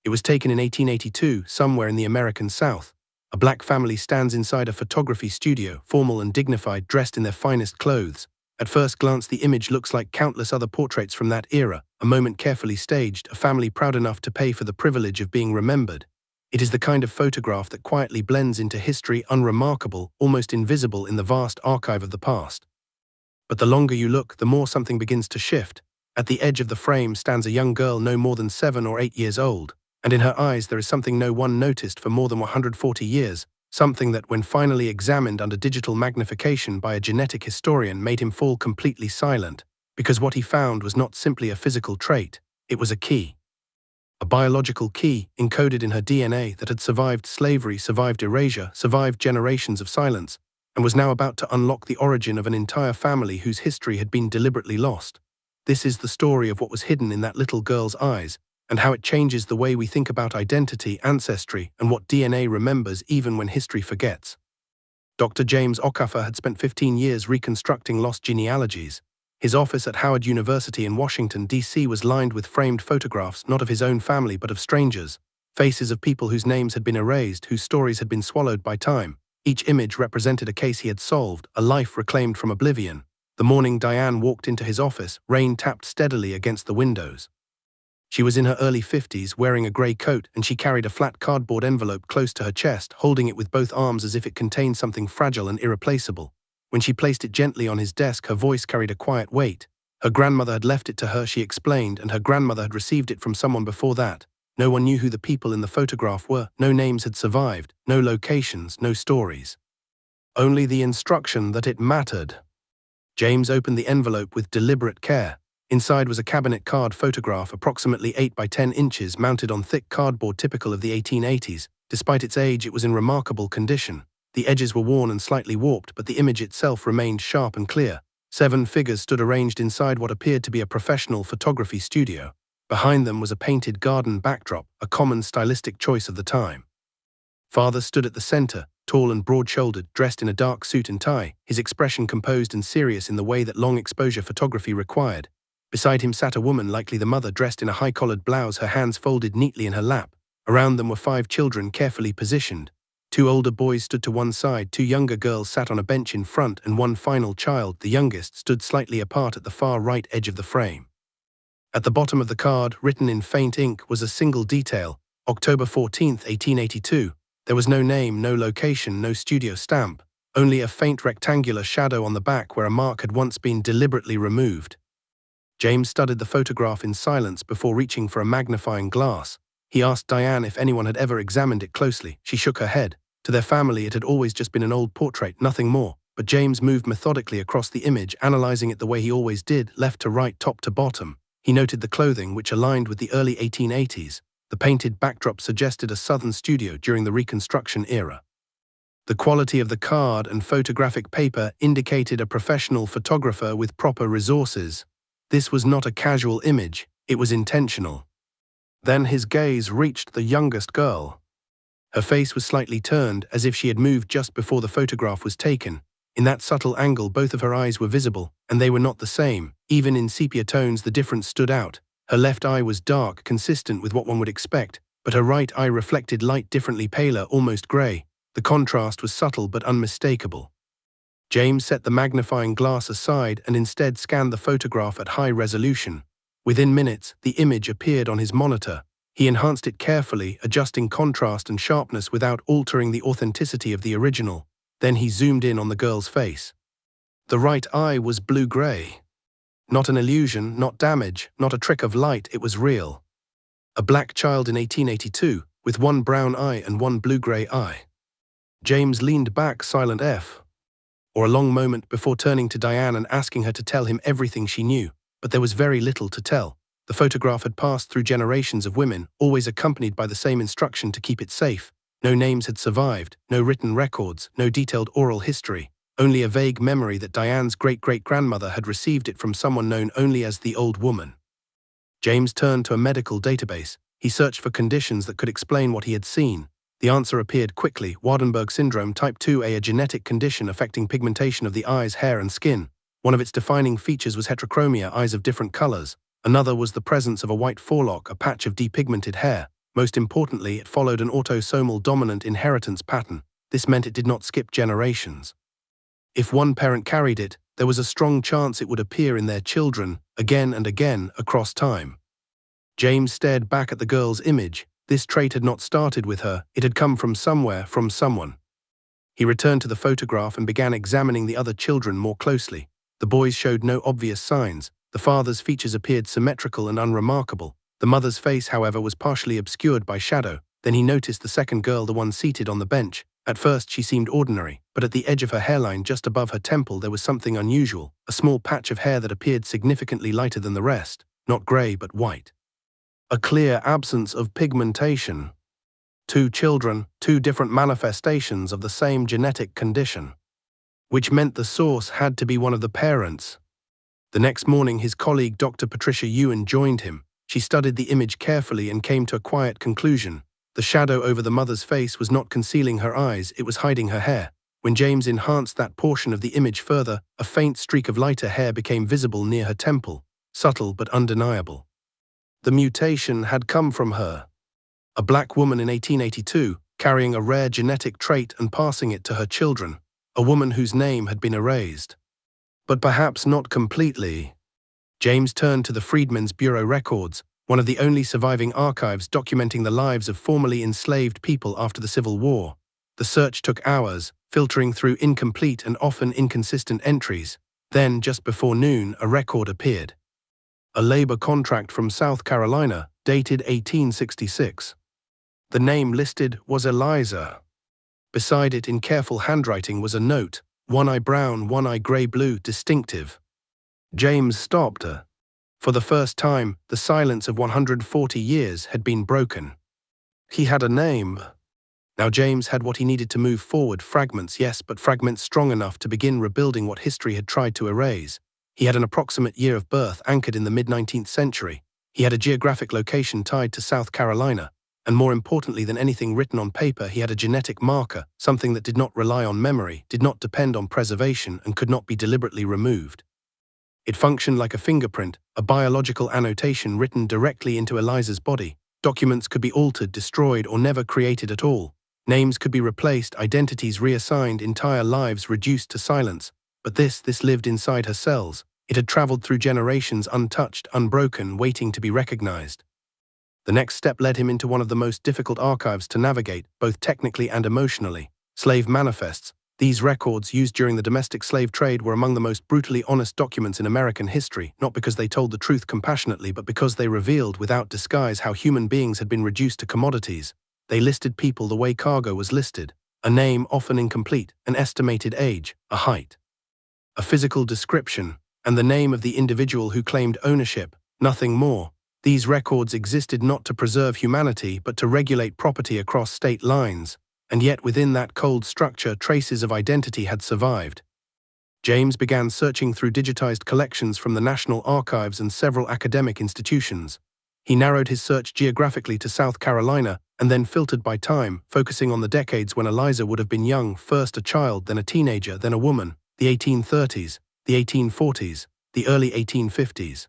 It was taken in 1882, somewhere in the American South. A black family stands inside a photography studio, formal and dignified, dressed in their finest clothes. At first glance, the image looks like countless other portraits from that era, a moment carefully staged, a family proud enough to pay for the privilege of being remembered. It is the kind of photograph that quietly blends into history, unremarkable, almost invisible in the vast archive of the past. But the longer you look, the more something begins to shift. At the edge of the frame stands a young girl no more than 7 or 8 years old, and in her eyes there is something no one noticed for more than 140 years, something that, when finally examined under digital magnification by a genetic historian, made him fall completely silent, because what he found was not simply a physical trait, it was a key. A biological key, encoded in her DNA, that had survived slavery, survived erasure, survived generations of silence, and was now about to unlock the origin of an entire family whose history had been deliberately lost. This is the story of what was hidden in that little girl's eyes, and how it changes the way we think about identity, ancestry, and what DNA remembers even when history forgets. Dr. James Okafor had spent 15 years reconstructing lost genealogies. His office at Howard University in Washington, D.C. was lined with framed photographs not of his own family but of strangers, faces of people whose names had been erased, whose stories had been swallowed by time. Each image represented a case he had solved, a life reclaimed from oblivion. The morning Diane walked into his office, rain tapped steadily against the windows. She was in her early 50s, wearing a grey coat, and she carried a flat cardboard envelope close to her chest, holding it with both arms as if it contained something fragile and irreplaceable. When she placed it gently on his desk, her voice carried a quiet weight. Her grandmother had left it to her, she explained, and her grandmother had received it from someone before that. No one knew who the people in the photograph were, no names had survived, no locations, no stories. Only the instruction that it mattered. James opened the envelope with deliberate care. Inside was a cabinet card photograph, approximately 8 by 10 inches, mounted on thick cardboard typical of the 1880s. Despite its age, it was in remarkable condition. The edges were worn and slightly warped, but the image itself remained sharp and clear. 7 figures stood arranged inside what appeared to be a professional photography studio. Behind them was a painted garden backdrop, a common stylistic choice of the time. Father stood at the center, tall and broad-shouldered, dressed in a dark suit and tie, his expression composed and serious in the way that long-exposure photography required. Beside him sat a woman, likely the mother, dressed in a high-collared blouse, her hands folded neatly in her lap. Around them were 5 children, carefully positioned. 2 older boys stood to one side, 2 younger girls sat on a bench in front, and one final child, the youngest, stood slightly apart at the far right edge of the frame. At the bottom of the card, written in faint ink, was a single detail: October 14, 1882. There was no name, no location, no studio stamp, only a faint rectangular shadow on the back where a mark had once been deliberately removed. James studied the photograph in silence before reaching for a magnifying glass. He asked Diane if anyone had ever examined it closely. She shook her head. To their family, it had always just been an old portrait, nothing more. But James moved methodically across the image, analyzing it the way he always did, left to right, top to bottom. He noted the clothing, which aligned with the early 1880s. The painted backdrop suggested a southern studio during the Reconstruction era. The quality of the card and photographic paper indicated a professional photographer with proper resources. This was not a casual image, it was intentional. Then his gaze reached the youngest girl. Her face was slightly turned, as if she had moved just before the photograph was taken. In that subtle angle, both of her eyes were visible, and they were not the same. Even in sepia tones, the difference stood out. Her left eye was dark, consistent with what one would expect, but her right eye reflected light differently, paler, almost grey. The contrast was subtle but unmistakable. James set the magnifying glass aside and instead scanned the photograph at high resolution. Within minutes, the image appeared on his monitor. He enhanced it carefully, adjusting contrast and sharpness without altering the authenticity of the original. Then he zoomed in on the girl's face. The right eye was blue-gray. Not an illusion, not damage, not a trick of light, it was real. A black child in 1882, with one brown eye and one blue-gray eye. James leaned back, silent for a long moment before turning to Diane and asking her to tell him everything she knew. But there was very little to tell. The photograph had passed through generations of women, always accompanied by the same instruction to keep it safe. No names had survived, no written records, no detailed oral history. Only a vague memory that Diane's great-great-grandmother had received it from someone known only as the Old Woman. James turned to a medical database. He searched for conditions that could explain what he had seen. The answer appeared quickly: Waardenburg syndrome type 2A, a genetic condition affecting pigmentation of the eyes, hair, and skin. One of its defining features was heterochromia, eyes of different colors. Another was the presence of a white forelock, a patch of depigmented hair. Most importantly, it followed an autosomal dominant inheritance pattern. This meant it did not skip generations. If one parent carried it, there was a strong chance it would appear in their children again and again across time. James stared back at the girl's image. This trait had not started with her, it had come from somewhere, from someone. He returned to the photograph and began examining the other children more closely. The boys showed no obvious signs. The father's features appeared symmetrical and unremarkable. The mother's face, however, was partially obscured by shadow. Then he noticed the second girl, the one seated on the bench. At first she seemed ordinary, but at the edge of her hairline just above her temple there was something unusual, a small patch of hair that appeared significantly lighter than the rest, not grey but white. A clear absence of pigmentation. Two children, two different manifestations of the same genetic condition, which meant the source had to be one of the parents. The next morning his colleague Dr. Patricia Ewan joined him. She studied the image carefully and came to a quiet conclusion. The shadow over the mother's face was not concealing her eyes, it was hiding her hair. When James enhanced that portion of the image further, a faint streak of lighter hair became visible near her temple, subtle but undeniable. The mutation had come from her. A black woman in 1882, carrying a rare genetic trait and passing it to her children. A woman whose name had been erased. But perhaps not completely. James turned to the Freedmen's Bureau records, one of the only surviving archives documenting the lives of formerly enslaved people after the Civil War. The search took hours, filtering through incomplete and often inconsistent entries. Then, just before noon, a record appeared. A labor contract from South Carolina, dated 1866. The name listed was Eliza. Beside it, in careful handwriting, was a note, one eye brown, one eye grey-blue, distinctive. James stopped. For the first time, the silence of 140 years had been broken. He had a name. Now James had what he needed to move forward, fragments, yes, but fragments strong enough to begin rebuilding what history had tried to erase. He had an approximate year of birth anchored in the mid-19th century. He had a geographic location tied to South Carolina. And more importantly than anything written on paper, he had a genetic marker, something that did not rely on memory, did not depend on preservation, and could not be deliberately removed. It functioned like a fingerprint, a biological annotation written directly into Eliza's body. Documents could be altered, destroyed, or never created at all. Names could be replaced, identities reassigned, entire lives reduced to silence. But this lived inside her cells. It had traveled through generations untouched, unbroken, waiting to be recognized. The next step led him into one of the most difficult archives to navigate, both technically and emotionally. Slave manifests. These records, used during the domestic slave trade, were among the most brutally honest documents in American history, not because they told the truth compassionately, but because they revealed without disguise how human beings had been reduced to commodities. They listed people the way cargo was listed: a name, often incomplete, an estimated age, a height, a physical description, and the name of the individual who claimed ownership, nothing more. These records existed not to preserve humanity, but to regulate property across state lines. And yet within that cold structure, traces of identity had survived. James began searching through digitized collections from the National Archives and several academic institutions. He narrowed his search geographically to South Carolina and then filtered by time, focusing on the decades when Eliza would have been young, first a child, then a teenager, then a woman, the 1830s, the 1840s, the early 1850s.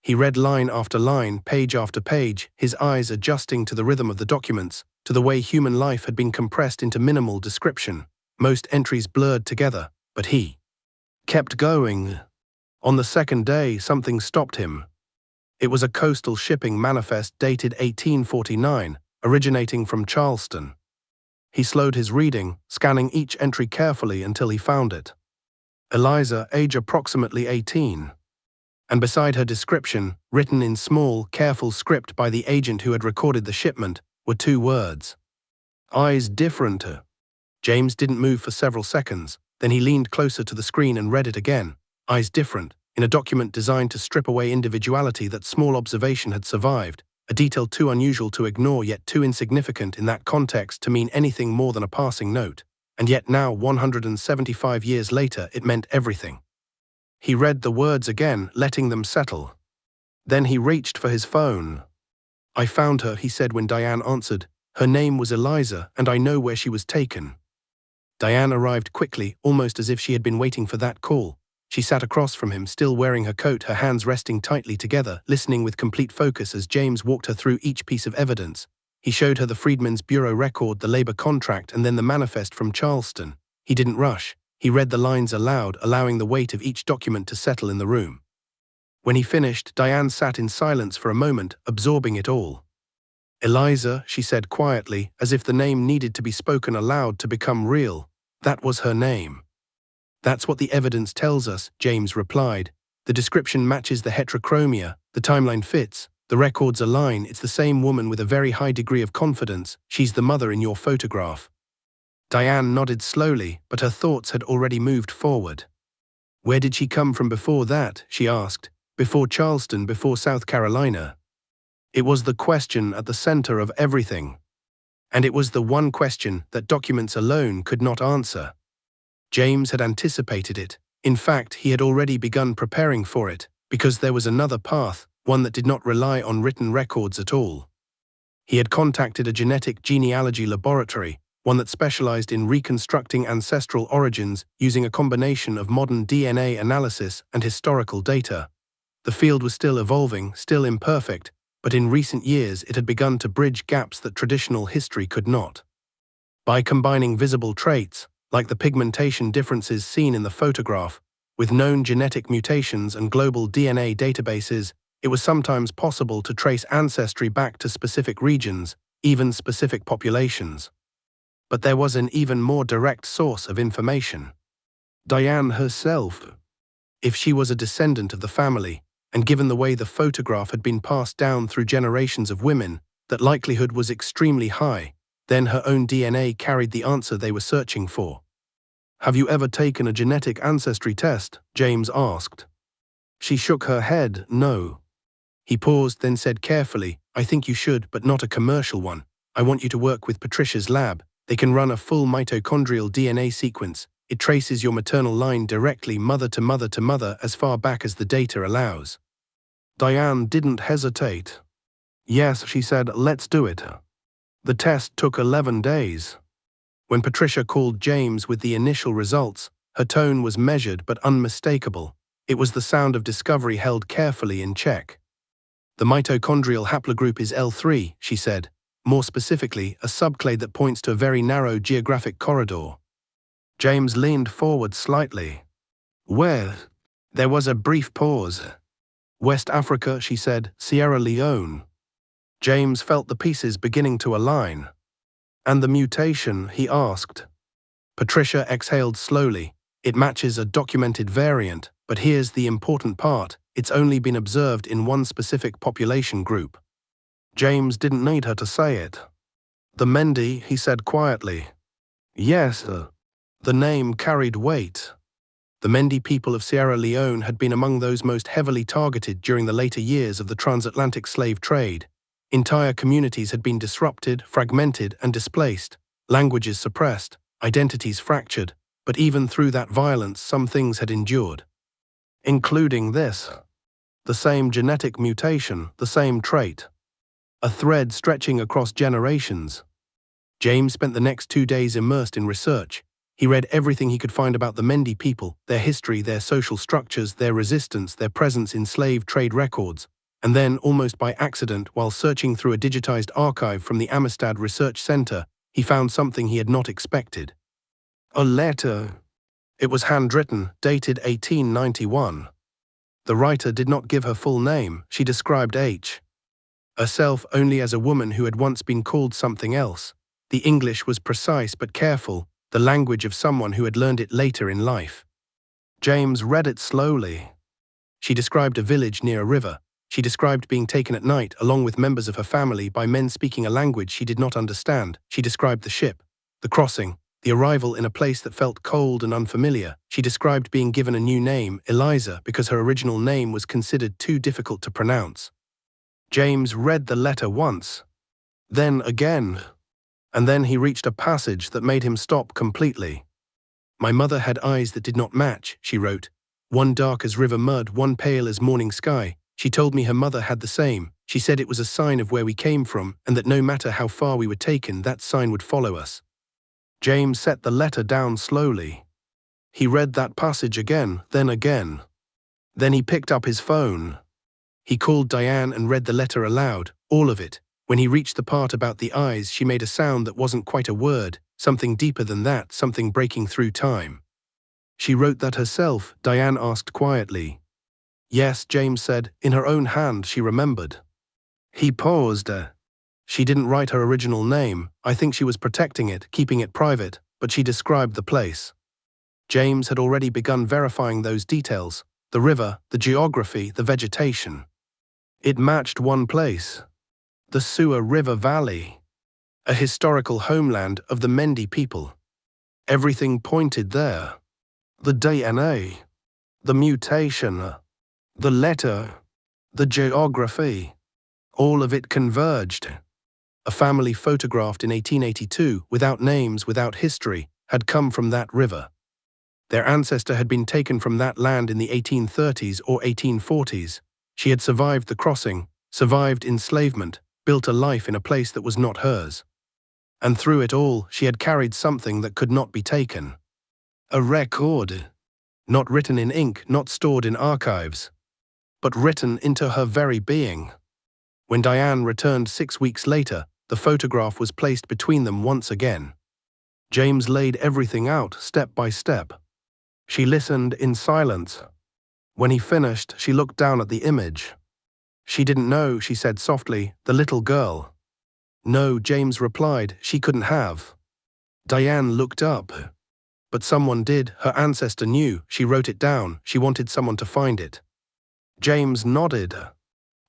He read line after line, page after page, his eyes adjusting to the rhythm of the documents, to the way human life had been compressed into minimal description. Most entries blurred together, but he kept going. On the second day, something stopped him. It was a coastal shipping manifest dated 1849, originating from Charleston. He slowed his reading, scanning each entry carefully until he found it. Eliza, age approximately 18. And beside her description, written in small, careful script by the agent who had recorded the shipment, were two words. Eyes different. James didn't move for several seconds, then he leaned closer to the screen and read it again. Eyes different, in a document designed to strip away individuality. That small observation had survived, a detail too unusual to ignore yet too insignificant in that context to mean anything more than a passing note. And yet now, 175 years later, it meant everything. He read the words again, letting them settle. Then he reached for his phone. I found her, he said when Diane answered. Her name was Eliza, and I know where she was taken. Diane arrived quickly, almost as if she had been waiting for that call. She sat across from him, still wearing her coat, her hands resting tightly together, listening with complete focus as James walked her through each piece of evidence. He showed her the Freedmen's Bureau record, the labor contract, and then the manifest from Charleston. He didn't rush. He read the lines aloud, allowing the weight of each document to settle in the room. When he finished, Diane sat in silence for a moment, absorbing it all. "Eliza," she said quietly, as if the name needed to be spoken aloud to become real. "That was her name." "That's what the evidence tells us," James replied. "The description matches the heterochromia, the timeline fits, the records align. It's the same woman with a very high degree of confidence. She's the mother in your photograph." Diane nodded slowly, but her thoughts had already moved forward. "Where did she come from before that?" she asked. "Before Charleston, before South Carolina?" It was the question at the center of everything. And it was the one question that documents alone could not answer. James had anticipated it. In fact, he had already begun preparing for it, because there was another path, one that did not rely on written records at all. He had contacted a genetic genealogy laboratory, one that specialized in reconstructing ancestral origins using a combination of modern DNA analysis and historical data. The field was still evolving, still imperfect, but in recent years it had begun to bridge gaps that traditional history could not. By combining visible traits, like the pigmentation differences seen in the photograph, with known genetic mutations and global DNA databases, it was sometimes possible to trace ancestry back to specific regions, even specific populations. But there was an even more direct source of information. Diane herself. If she was a descendant of the family, and given the way the photograph had been passed down through generations of women, that likelihood was extremely high, then her own DNA carried the answer they were searching for. "Have you ever taken a genetic ancestry test?" James asked. She shook her head, "No." He paused, then said carefully, "I think you should, but not a commercial one. I want you to work with Patricia's lab. They can run a full mitochondrial DNA sequence. It traces your maternal line directly, mother to mother to mother, as far back as the data allows." Diane didn't hesitate. "Yes," she said, "let's do it." The test took 11 days. When Patricia called James with the initial results, her tone was measured but unmistakable. It was the sound of discovery held carefully in check. "The mitochondrial haplogroup is L3, she said. "More specifically, a subclade that points to a very narrow geographic corridor." James leaned forward slightly. "Where?" There was a brief pause. "West Africa," she said, "Sierra Leone." James felt the pieces beginning to align. "And the mutation?" he asked. Patricia exhaled slowly. "It matches a documented variant, but here's the important part. It's only been observed in one specific population group." James didn't need her to say it. "The Mende," he said quietly. "Yes." The name carried weight. The Mende people of Sierra Leone had been among those most heavily targeted during the later years of the transatlantic slave trade. Entire communities had been disrupted, fragmented, and displaced, languages suppressed, identities fractured, but even through that violence some things had endured. Including this. The same genetic mutation, the same trait. A thread stretching across generations. James spent the next 2 days immersed in research. He read everything he could find about the Mende people, their history, their social structures, their resistance, their presence in slave trade records. And then, almost by accident, while searching through a digitized archive from the Amistad Research Center, he found something he had not expected. A letter. It was handwritten, dated 1891. The writer did not give her full name. She described herself only as a woman who had once been called something else. The English was precise but careful, the language of someone who had learned it later in life. James read it slowly. She described a village near a river. She described being taken at night, along with members of her family, by men speaking a language she did not understand. She described the ship, the crossing, the arrival in a place that felt cold and unfamiliar. She described being given a new name, Eliza, because her original name was considered too difficult to pronounce. James read the letter once, then again, and then he reached a passage that made him stop completely. "My mother had eyes that did not match," she wrote. "One dark as river mud, one pale as morning sky. She told me her mother had the same. She said it was a sign of where we came from, and that no matter how far we were taken, that sign would follow us." James set the letter down slowly. He read that passage again, then again. Then he picked up his phone. He called Diane and read the letter aloud, all of it. When he reached the part about the eyes, she made a sound that wasn't quite a word, something deeper than that, something breaking through time. She wrote that herself, Diane asked quietly. Yes, James said. In her own hand, she remembered. He paused. She didn't write her original name. I think she was protecting it, keeping it private, but she described the place. James had already begun verifying those details, the river, the geography, the vegetation. It matched one place. The Suwa River Valley, a historical homeland of the Mendi people. Everything pointed there. The DNA, the mutation, the letter, the geography, all of it converged. A family photographed in 1882, without names, without history, had come from that river. Their ancestor had been taken from that land in the 1830s or 1840s. She had survived the crossing, survived enslavement, built a life in a place that was not hers. And through it all, she had carried something that could not be taken. A record. Not written in ink, not stored in archives, but written into her very being. When Diane returned 6 weeks later, the photograph was placed between them once again. James laid everything out, step by step. She listened in silence. When he finished, she looked down at the image. She didn't know, she said softly, the little girl. No, James replied, she couldn't have. Diane looked up. But someone did, her ancestor knew, she wrote it down, she wanted someone to find it. James nodded.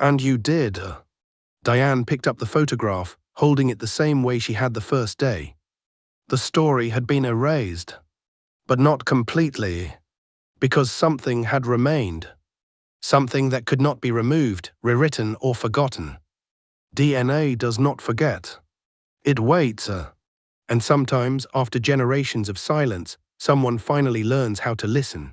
And you did. Diane picked up the photograph, holding it the same way she had the first day. The story had been erased. But not completely. Because something had remained. Something that could not be removed, rewritten, or forgotten. DNA does not forget. It waits. And sometimes, after generations of silence, someone finally learns how to listen.